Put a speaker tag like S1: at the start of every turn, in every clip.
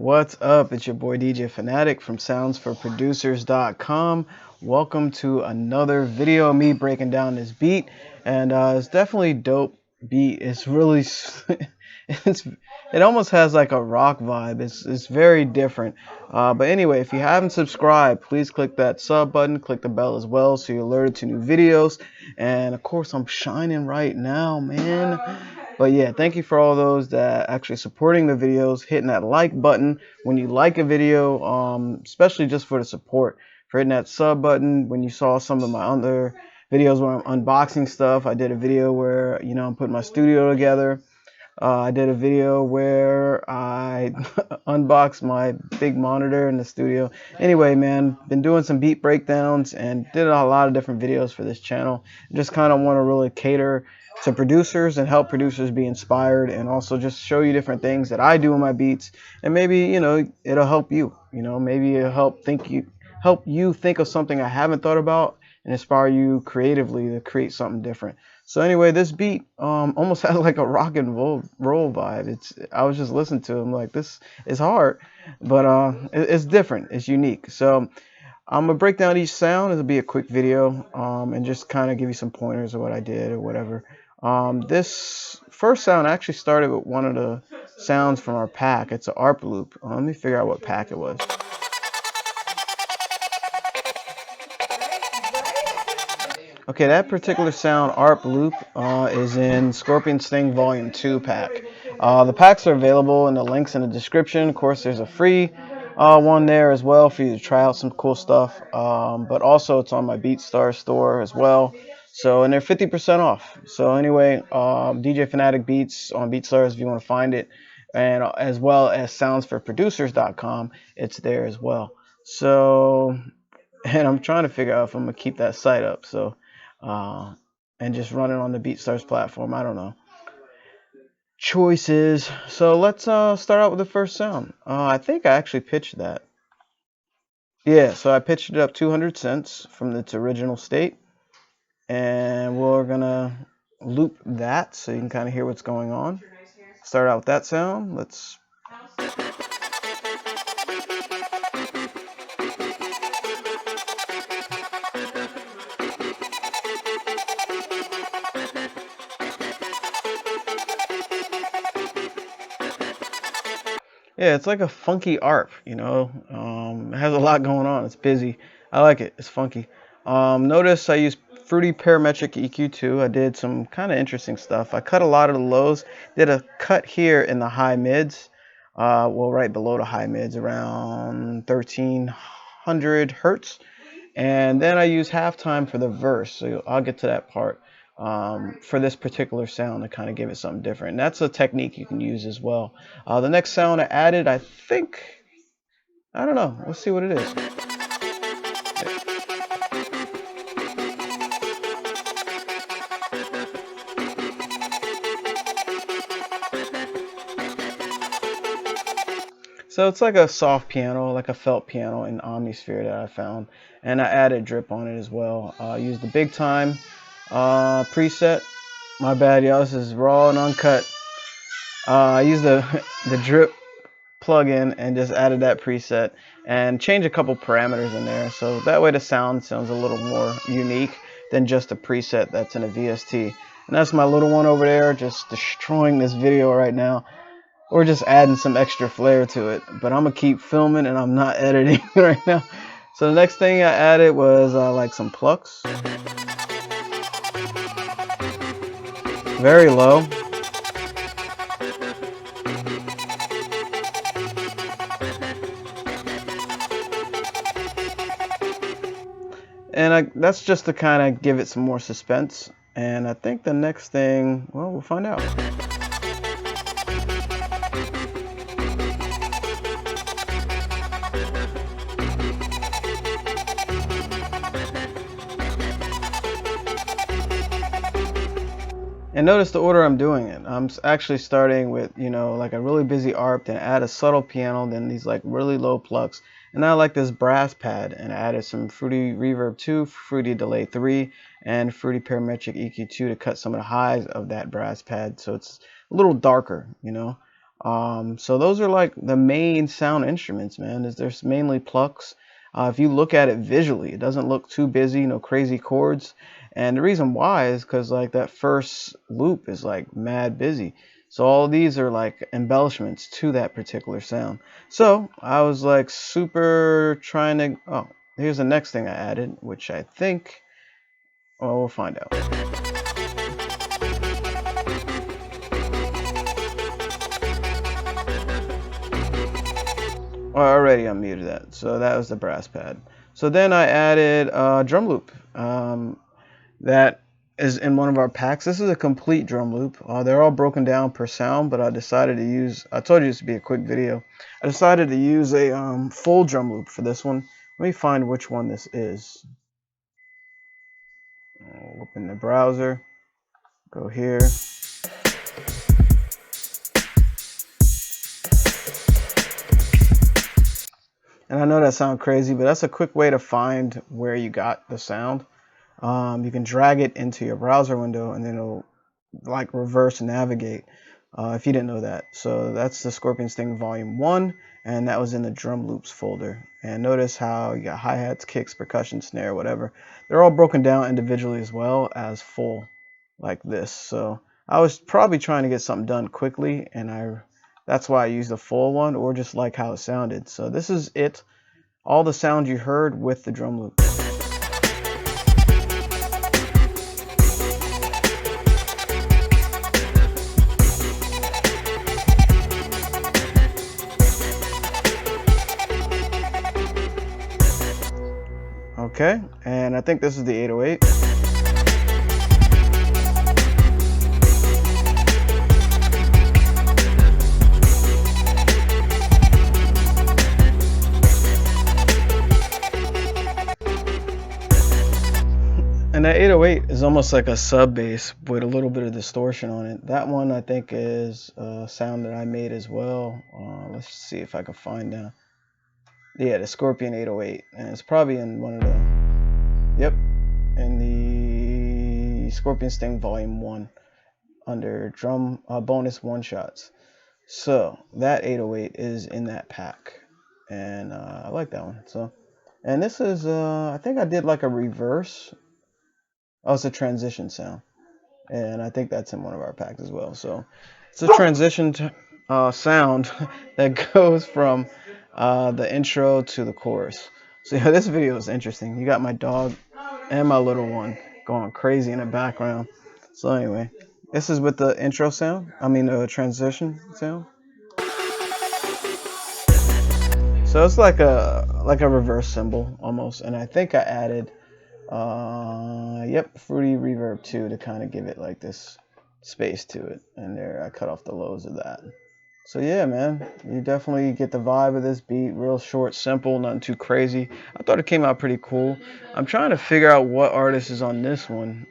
S1: What's up? It's your boy DJ Fanatic from soundsforproducers.com. Welcome to another video of me breaking down this beat, and it's definitely dope beat. It's really it almost has like a rock vibe. It's very different. But anyway, if you haven't subscribed, please click that sub button, click the bell as well so you're alerted to new videos. And of course, I'm shining right now, man. But yeah, thank you for all those that actually supporting the videos, hitting that like button when you like a video, especially just for the support, for hitting that sub button when you saw some of my other videos where I'm unboxing stuff. I did a video where, I'm putting my studio together. I did a video where I unboxed my big monitor in the studio. Anyway, man, been doing some beat breakdowns and did a lot of different videos for this channel. Just kind of want to really cater to producers and help producers be inspired, and also just show you different things that I do in my beats, and maybe it'll help you. Maybe it'll help you think of something I haven't thought about and inspire you creatively to create something different. So anyway, this beat almost has like a rock and roll vibe. I was just listening to him like, this is hard, but it's different. It's unique. So I'm gonna break down each sound. It'll be a quick video, and just kind of give you some pointers of what I did or whatever. This first sound actually started with one of the sounds from our pack. It's an ARP loop. Let me figure out what pack it was. Okay, that particular sound, ARP loop, is in Scorpion Sting Volume 2 pack. The packs are available in the links in the description. Of course, there's a free one there as well for you to try out some cool stuff. But also, it's on my BeatStars store as well. So, and they're 50% off. So anyway, DJ Fanatic Beats on BeatStars if you want to find it. And as well as soundsforproducers.com, it's there as well. So, and I'm trying to figure out if I'm going to keep that site up. So, and just run it on the BeatStars platform. I don't know. Choices. So let's start out with the first sound. I think I actually pitched that. Yeah, so I pitched it up 200 cents from its original state. And we're going to loop that so you can kind of hear what's going on. Start out with that sound. Let's... Yeah, it's like a funky ARP, it has a lot going on. It's busy. I like it. It's funky. Notice I used Fruity Parametric EQ2. I did some kind of interesting stuff. I cut a lot of the lows. Did a cut here in the high mids. Well, right below the high mids, around 1300 hertz. And then I use halftime for the verse. So I'll get to that part. For this particular sound to kind of give it something different. And that's a technique you can use as well. The next sound I added, I don't know. Let's see what it is. So it's like a soft piano, like a felt piano in Omnisphere that I found. And I added drip on it as well. I used the big time preset. My bad, y'all. This is raw and uncut. I used the drip plugin and just added that preset and changed a couple parameters in there, so that way the sound sounds a little more unique than just a preset that's in a VST. And that's my little one over there, just destroying this video right now, or just adding some extra flair to it. But I'm gonna keep filming and I'm not editing right now. So the next thing I added was like some plucks, very low. And that's just to kind of give it some more suspense. And I think the next thing, well, we'll find out. And notice the order I'm doing it. I'm actually starting with, like a really busy ARP, then add a subtle piano, then these like really low plucks. And I like this brass pad, and I added some Fruity Reverb 2, Fruity Delay 3, and Fruity Parametric EQ2 to cut some of the highs of that brass pad, so it's a little darker, So those are like the main sound instruments, man. Is there's mainly plucks. If you look at it visually, it doesn't look too busy, no crazy chords. And the reason why is because like that first loop is like mad busy. So all these are like embellishments to that particular sound. So I was like super trying to. Oh, here's the next thing I added, which I think. Well, we'll find out. Oh, I already unmuted that. So that was the brass pad. So then I added a drum loop. That is in one of our packs. This is a complete drum loop. They're all broken down per sound, but I decided to use, I told you this would be a quick video. I decided to use a full drum loop for this one. Let me find which one this is. I'll open the browser, go here. And I know that sounds crazy, but that's a quick way to find where you got the sound. You can drag it into your browser window and then it'll like reverse navigate if you didn't know that. So that's the Scorpion Sting Volume 1, and that was in the drum loops folder. And notice how you got hi-hats, kicks, percussion, snare, whatever. They're all broken down individually as well as full like this. So I was probably trying to get something done quickly, and that's why I used the full one, or just like how it sounded. So this is it. All the sound you heard with the drum loop. Okay, and I think this is the 808. And that 808 is almost like a sub bass with a little bit of distortion on it. That one I think is a sound that I made as well. Let's see if I can find that. Yeah, the Scorpion 808, and it's probably in one of the, yep, in the Scorpion Sting Volume 1 under drum bonus one shots. So that 808 is in that pack, and I like that one. So, and this is I think I did like a reverse. Oh, it's a transition sound, and I think that's in one of our packs as well. So it's a transition sound that goes from the intro to the chorus. So yeah, this video is interesting. You got my dog and my little one going crazy in the background. So anyway, this is with the intro sound. I mean the transition sound. So it's like a reverse cymbal almost, and I think I added yep, Fruity Reverb 2 to kind of give it like this space to it. And there, I cut off the lows of that. So yeah, man, you definitely get the vibe of this beat. Real short, simple, nothing too crazy. I thought it came out pretty cool. I'm trying to figure out what artist is on this one.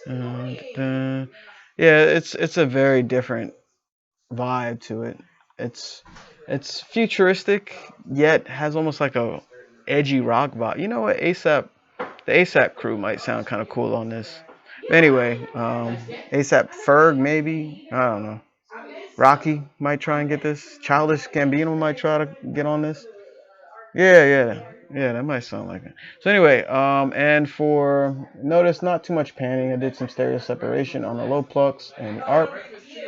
S1: Yeah, it's a very different vibe to it. It's it's futuristic, yet has almost like a edgy rock vibe. You know what? The ASAP crew might sound kind of cool on this. But anyway, ASAP Ferg maybe. I don't know. Rocky might try and get this. Childish Gambino might try to get on this. Yeah, that might sound like it. So anyway, and for notice not too much panning. I did some stereo separation on the low plucks and the ARP.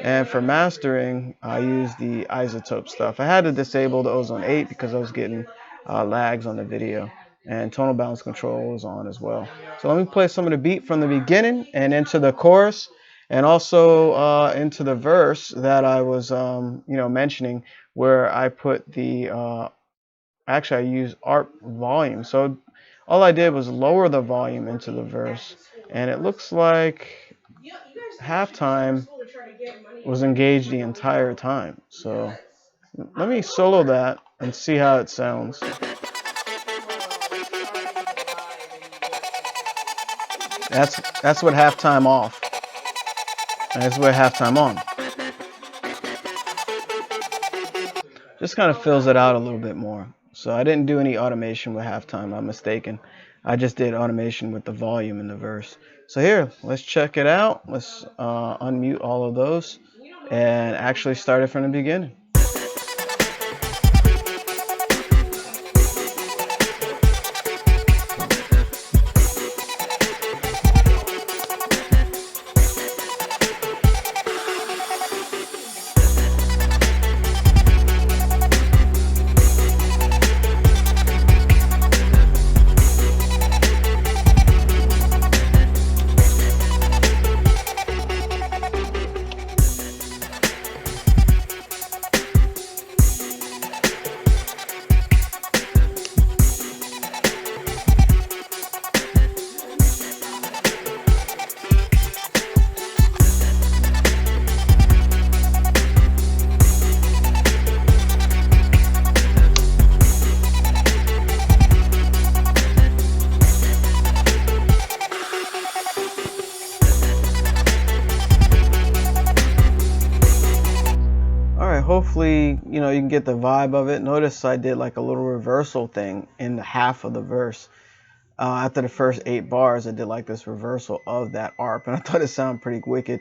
S1: And for mastering, I used the isotope stuff. I had to disable the Ozone 8 because I was getting lags on the video, and tonal balance control was on as well. So let me play some of the beat from the beginning and into the chorus, and also into the verse that I was mentioning, where I put the actually I used ARP volume. So all I did was lower the volume into the verse, and it looks like halftime was engaged the entire time. So let me solo that and see how it sounds. That's what halftime off. That's what halftime on. Just kind of fills it out a little bit more. So I didn't do any automation with halftime. I'm mistaken. I just did automation with the volume in the verse. So here, let's check it out. Let's unmute all of those. and actually start it from the beginning. Alright, hopefully, you can get the vibe of it. Notice I did like a little reversal thing in the half of the verse. After the first 8 bars, I did like this reversal of that ARP, and I thought it sounded pretty wicked.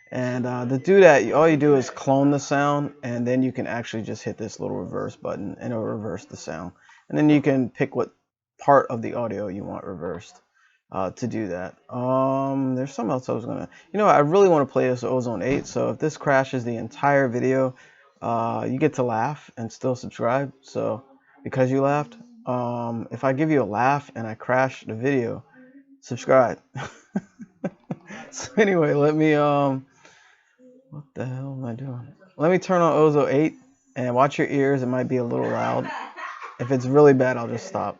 S1: And to do that, all you do is clone the sound, and then you can actually just hit this little reverse button, and it'll reverse the sound. And then you can pick what part of the audio you want reversed to do that. There's something else I was gonna. I really want to play this Ozone 8. So if this crashes the entire video, you get to laugh and still subscribe. So because you laughed, if I give you a laugh and I crash the video, subscribe. So anyway, let me what the hell am I doing? Let me turn on Ozone 8 and watch your ears. It might be a little loud. If it's really bad, I'll just stop.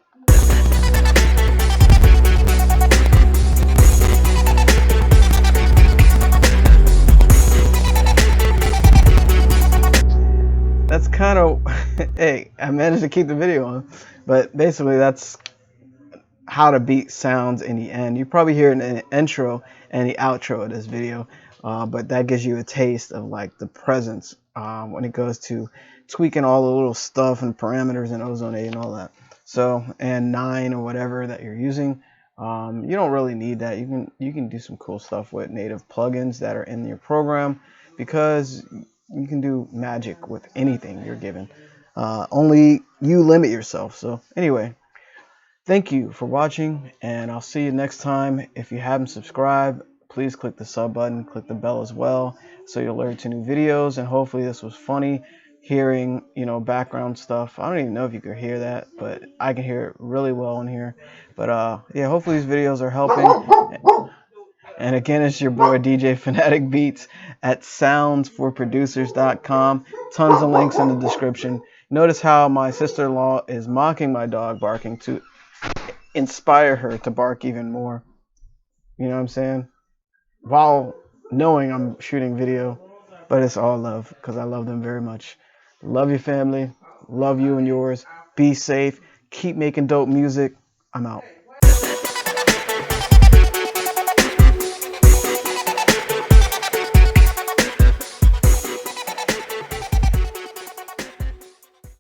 S1: That's kind of, hey, I managed to keep the video on, but basically that's how the beat sounds in the end. You probably hear it in the intro and the outro of this video, but that gives you a taste of like the presence when it goes to tweaking all the little stuff and parameters in Ozone 8 and all that. So, and 9 or whatever that you're using, you don't really need that. You can do some cool stuff with native plugins that are in your program, because you can do magic with anything you're given. Only you limit yourself. So anyway, thank you for watching, and I'll see you next time. If you haven't subscribed, please click the sub button, click the bell as well, so you're alerted to new videos. And hopefully this was funny, hearing background stuff. I don't even know if you could hear that, but I can hear it really well in here. But yeah, hopefully these videos are helping. And again, it's your boy DJ Fanatic Beats at soundsforproducers.com. Tons of links in the description. Notice how my sister-in-law is mocking my dog barking to inspire her to bark even more. You know what I'm saying? While knowing I'm shooting video, but it's all love, because I love them very much. Love your family. Love you and yours. Be safe. Keep making dope music. I'm out.